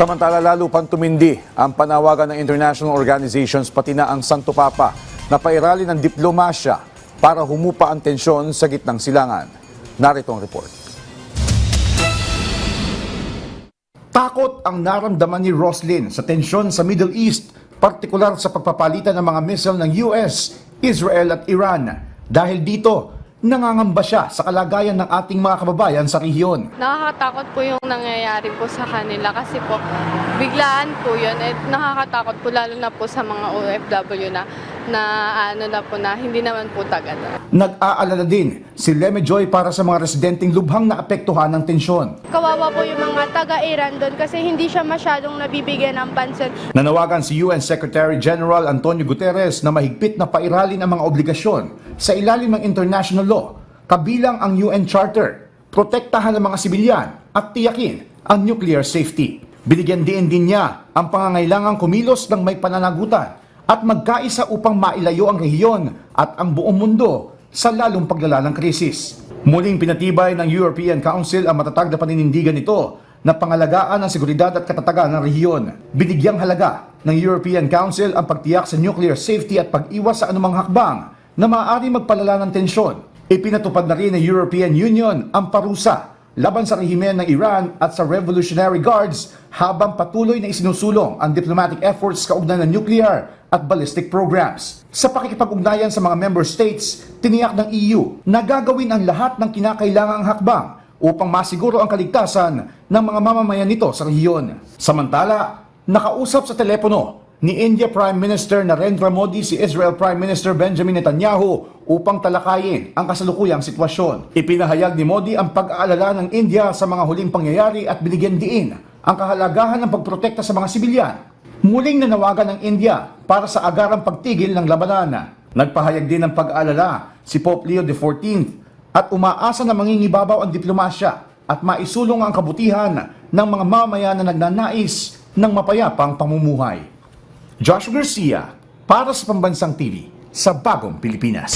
Samantala lalo pang tumindi ang panawagan ng international organizations pati na ang Santo Papa na pairali ng diplomasya para humupa ang tensyon sa gitnang silangan. Narito ang report. Takot ang naramdaman ni Roslyn sa tensyon sa Middle East, partikular sa pagpapalitan ng mga missile ng US, Israel at Iran. Dahil dito, nangangamba siya sa kalagayan ng ating mga kababayan sa rehiyon. Nakakatakot po yung nangyayari po sa kanila kasi po biglaan po yun. Nakakatakot po lalo na po sa mga OFW na hindi naman po tagad. Nag-aalala din si Leme Joy para sa mga residenteng lubhang naapektuhan ng tensyon. Kawawa po yung mga taga-Iran doon kasi hindi siya masyadong nabibigyan ng pansin. Nanawagan si UN Secretary General Antonio Guterres na mahigpit na pairalin ang mga obligasyon sa ilalim ng international law, kabilang ang UN Charter, protektahan ang mga sibilyan at tiyakin ang nuclear safety. Binigyan din niya ang pangangailangang kumilos ng may pananagutan at magkaisa upang mailayo ang rehiyon at ang buong mundo sa lalong paglala ng krisis. Muling pinatibay ng European Council ang matatag na paninindigan nito na pangalagaan ang seguridad at katatagan ng rehiyon. Binigyang halaga ng European Council ang pagtiyak sa nuclear safety at pag-iwas sa anumang hakbang na maaari magpalala ng tensyon. Ipinatupad na rin ng European Union ang parusa laban sa rehimen ng Iran at sa Revolutionary Guards habang patuloy na isinusulong ang diplomatic efforts kaugnay ng nuclear at ballistic programs. Sa pakikipag-ugnayan sa mga member states, tiniyak ng EU na gagawin ang lahat ng kinakailangang hakbang upang masiguro ang kaligtasan ng mga mamamayan nito sa rehiyon. Samantala, nakausap sa telepono ni India Prime Minister Narendra Modi si Israel Prime Minister Benjamin Netanyahu upang talakayin ang kasalukuyang sitwasyon. Ipinahayag ni Modi ang pag-aalala ng India sa mga huling pangyayari at binigyan diin ang kahalagahan ng pagprotekta sa mga sibilyan. Muling nanawagan ng India para sa agarang pagtigil ng labanan. Nagpahayag din ng pag-aalala si Pope Leo XIV at umaasa na mangingibabaw ang diplomasya at maisulong ang kabutihan ng mga mamamayan na nagnanais ng mapayapang pamumuhay. Joshua Garcia para sa Pambansang TV sa Bagong Pilipinas.